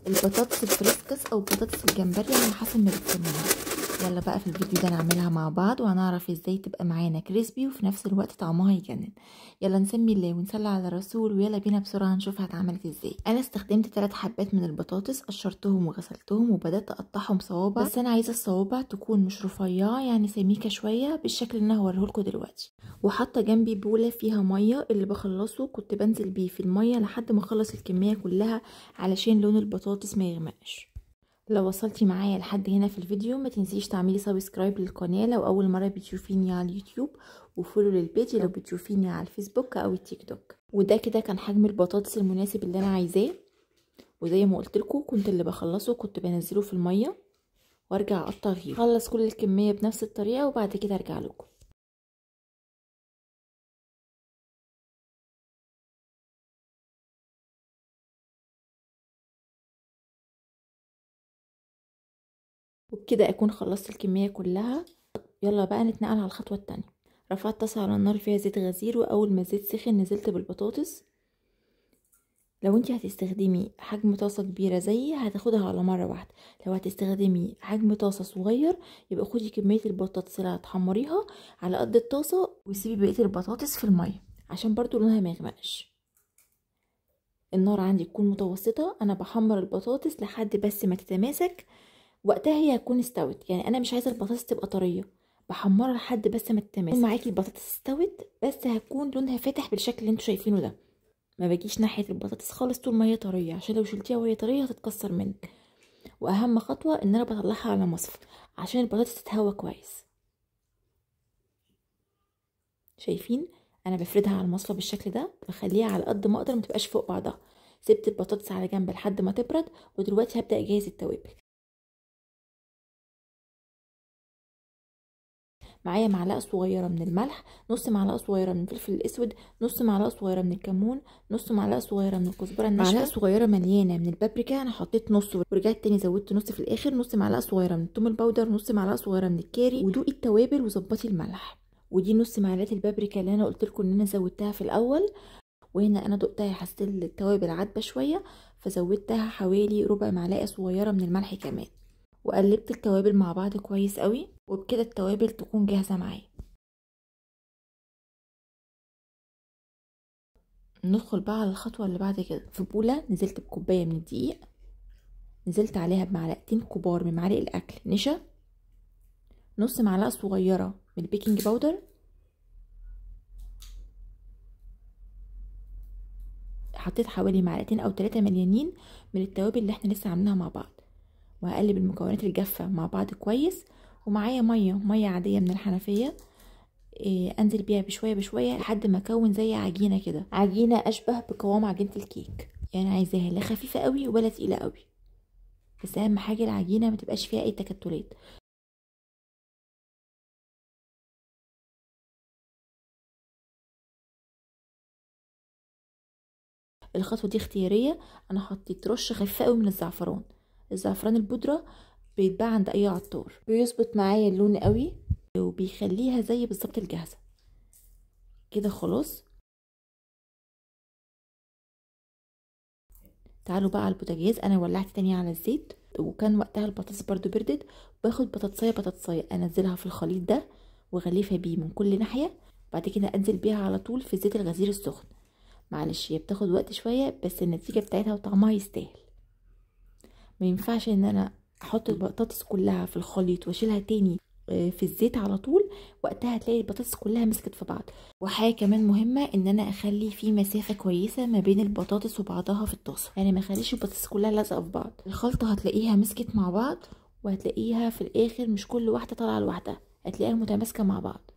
البطاطس الفريسكس او بطاطس الجمبري على حسب ما بتسموها. يلا بقى في الفيديو ده نعملها مع بعض وهنعرف ازاي تبقى معانا كريسبي وفي نفس الوقت طعمها يجنن. يلا نسمي الله ونصلي على الرسول ويلا بينا بسرعه نشوفها اتعملت ازاي. انا استخدمت 3 حبات من البطاطس، قشرتهم وغسلتهم وبدات اقطعهم صوابع، بس انا عايزه الصوابع تكون مش رفيعه، يعني سميكه شويه بالشكل اللي انا هوريهولكوا دلوقتي. وحاطه جنبي بوله فيها ميه، اللي بخلصه كنت بنزل بيه في الميه لحد ما اخلص الكميه كلها علشان لون البطاطس ما يغمقش. لو وصلتي معايا لحد هنا في الفيديو ما تنسيش تعملي سبسكرايب للقناه لو اول مره بتشوفيني على اليوتيوب، وفولو للبيج لو بتشوفيني على الفيسبوك او التيك توك. وده كده كان حجم البطاطس المناسب اللي انا عايزاه، وزي ما قلت لكم كنت اللي بخلصه كنت بنزله في الميه وارجع اقطع غيره. اخلص كل الكميه بنفس الطريقه وبعد كده ارجع لكم. وبكده اكون خلصت الكميه كلها. يلا بقى نتنقل على الخطوه التانية. رفعت طاسه على النار فيها زيت غزير، واول ما الزيت سخن نزلت بالبطاطس. لو انت هتستخدمي حجم طاسه كبيره زي هتاخدها على مره واحده، لو هتستخدمي حجم طاسه صغير يبقى خدي كميه البطاطس اللي هتحمريها على قد الطاسه وسيبي بقيه البطاطس في الميه عشان برضو لونها ما يغمقش. النار عندي تكون متوسطه، انا بحمر البطاطس لحد بس ما تتماسك، وقتها هي هتكون استوت. يعني انا مش عايزه البطاطس تبقى طريه، بحمرها لحد بس ما تتماسك. معاكي البطاطس استوت بس هتكون لونها فاتح بالشكل اللي انتوا شايفينه ده. ما باجيش ناحيه البطاطس خالص طول ما هي طريه، عشان لو شلتيها وهي طريه هتتكسر منك. واهم خطوه ان انا بطلعها على مصفى عشان البطاطس تتهوى كويس. شايفين انا بفردها على المصفى بالشكل ده، بخليها على قد ما اقدر ما تبقاش فوق بعضها. سبت البطاطس على جنب لحد ما تبرد، ودلوقتي هبدا اجهز التوابل. معايا معلقه صغيره من الملح، نص معلقه صغيره من الفلفل الاسود، نص معلقه صغيره من الكمون، نص معلقه صغيره من الكزبره الناشفه، معلقه صغيره مليانه من البابريكا، انا حطيت نص ورجعت تاني زودت نص في الاخر، نص معلقه صغيره من الثوم البودر، نص معلقه صغيره من الكاري. ودوقي التوابل وظبطي الملح. ودي نص معلقه البابريكا اللي انا قلت لكم ان انا زودتها في الاول، وهنا انا دقتها حسيت التوابل عدبه شويه فزودتها حوالي ربع معلقه صغيره من الملح كمان. وقلبت التوابل مع بعض كويس قوي، وبكده التوابل تكون جاهزه معايا. ندخل بقى على الخطوه اللي بعد كده. في بوله نزلت بكوبايه من الدقيق، نزلت عليها بمعلقتين كبار من معالق الاكل نشا، نص معلقه صغيره من البيكنج باودر، حطيت حوالي معلقتين او 3 مليانين من التوابل اللي احنا لسه عاملينها مع بعض. وهقلب المكونات الجافه مع بعض كويس. ومعايا ميه عاديه من الحنفيه، انزل بيها بشويه بشويه لحد ما اكون زي عجينه كده، عجينه اشبه بقوام عجينه الكيك. يعني عايزاها لا خفيفه قوي ولا تقيله قوي، بس اهم حاجه العجينه ما تبقاش فيها اي تكتلات. الخطوه دي اختياريه، انا حطيت رشه خفيفه قوي من الزعفران. الزعفران البودره بيتباع عند اي عطار، بيظبط معايا اللون قوي وبيخليها زي بالظبط الجاهزه كده. خلاص تعالوا بقى على البوتاجاز. انا ولعت تاني على الزيت، وكان وقتها البطاطس برضو بردت. باخد بطاطسايه انزلها في الخليط ده وغليفها بيه من كل ناحيه، بعد كده انزل بيها على طول في الزيت الغزير السخن. معلش هي بتاخد وقت شويه بس النتيجه بتاعتها وطعمها يستاهل. ما ينفعش ان انا احط البطاطس كلها في الخليط واشيلها تاني في الزيت على طول، وقتها هتلاقي البطاطس كلها مسكت في بعض. وحاجه كمان مهمه ان انا اخلي في مسافه كويسه ما بين البطاطس وبعضها في الطاسه، يعني ما اخليش البطاطس كلها لازقه في بعض. الخلطه هتلاقيها مسكت مع بعض، وهتلاقيها في الاخر مش كل واحده طالعه لوحدها، هتلاقيها متماسكه مع بعض.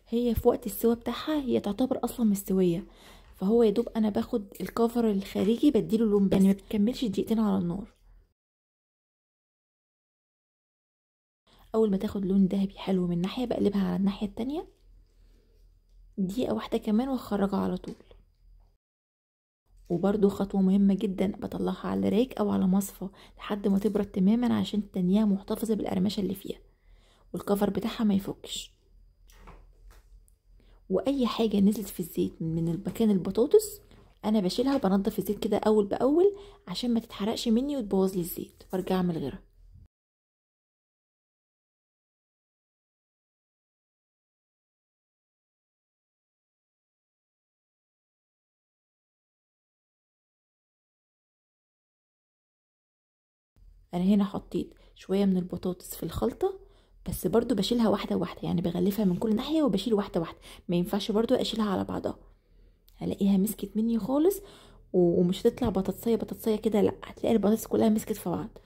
هي في وقت السوا بتاعها هي تعتبر اصلا مستويه، فهو يا دوب انا باخد الكفر الخارجي بديله لون بس، يعني ما بتكملش دقيقتين على النار. اول ما تاخد لون ذهبي حلو من ناحيه بقلبها على الناحيه التانية دقيقه واحده كمان واخرجها على طول. وبرده خطوه مهمه جدا، بطلعها على راك او على مصفى لحد ما تبرد تماما عشان تنيها محتفظه بالقرمشه اللي فيها والكفر بتاعها ما يفكش. واي حاجه نزلت في الزيت من مكان البطاطس انا بشيلها وبنضف الزيت كده اول باول عشان ما تتحرقش مني وتبوظ لي الزيت وارجع اعمل غيرها. انا هنا حطيت شويه من البطاطس في الخلطه، بس برضو بشيلها واحده واحده، يعني بغلفها من كل ناحيه وبشيل واحده واحده، ما ينفعش برضو اشيلها على بعضها، هلاقيها مسكت مني خالص ومش هتطلع بطاطسيه بطاطسيه كده، لا هتلاقي البطاطس كلها مسكت في بعض.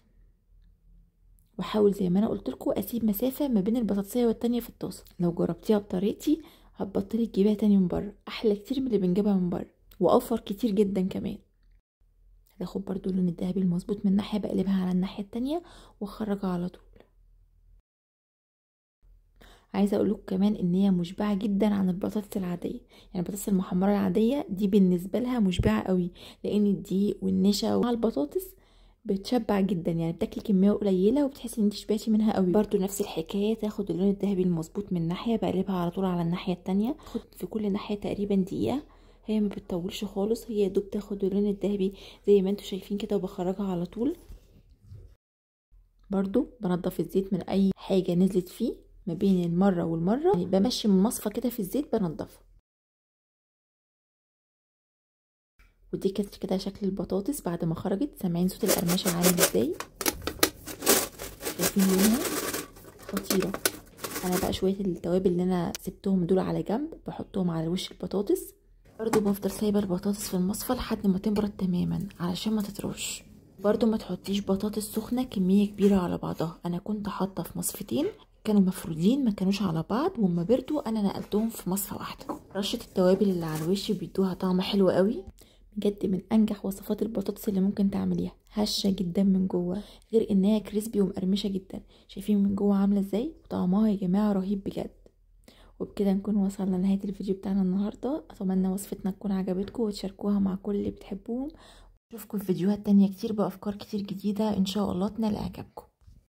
واحاول زي ما انا قلت لكم اسيب مسافه ما بين البطاطسيه والتانيه في الطاسه. لو جربتيها بطريقتي هتبطلي تجيبيها تاني من بره، احلى كتير من اللي بنجيبها من بره واوفر كتير جدا كمان. هتاخد برضو اللون الذهبي المظبوط من ناحيه، بقلبها على الناحيه التانيه واخرجها على طول. عايزه اقول لكم كمان ان هي مشبعه جدا عن البطاطس العاديه، يعني البطاطس المحمره العاديه دي بالنسبه لها مشبعه قوي، لان الدقيق والنشا مع البطاطس بتشبع جدا، يعني بتاكلي كميه قليله وبتحسي ان انت شبعتي منها قوي. برضو نفس الحكايه، تاخد اللون الذهبي المظبوط من ناحيه بقلبها على طول على الناحيه التانية، تاخد في كل ناحيه تقريبا دقيقه، هي ما بتطولش خالص، هي يا دوب تاخد اللون الذهبي زي ما انتم شايفين كده وبخرجها على طول. برضو بنضف الزيت من اي حاجه نزلت فيه ما بين المره والمره، يعني بمشي من مصفى كده في الزيت بنضفه. ودي كانت كده شكل البطاطس بعد ما خرجت، سامعين صوت القرمشه عامل ازاي؟ شايفين لونها خطيره. انا بقى شويه التوابل اللي انا سبتهم دول على جنب بحطهم على وش البطاطس. برضو بفضل سايبه البطاطس في المصفى لحد ما تبرد تماما علشان ما تطرش. برضو ما تحطيش بطاطس سخنه كميه كبيره على بعضها، انا كنت حاطه في مصفتين كانوا مفرودين ما كانوش على بعض، وما بردوا انا نقلتهم في مصفى واحده. رشه التوابل اللي على الوش بيدوها طعم حلو قوي، بجد من انجح وصفات البطاطس اللي ممكن تعمليها، هشه جدا من جوه غير انها كريسبي ومقرمشه جدا. شايفين من جوه عامله ازاي؟ وطعمها يا جماعه رهيب بجد. وبكده نكون وصلنا لنهايه الفيديو بتاعنا النهارده، اتمنى وصفتنا تكون عجبتكم وتشاركوها مع كل اللي بتحبوهم. اشوفكم في فيديوهات تانية كتير بافكار كتير جديده ان شاء الله تنال اعجابكم.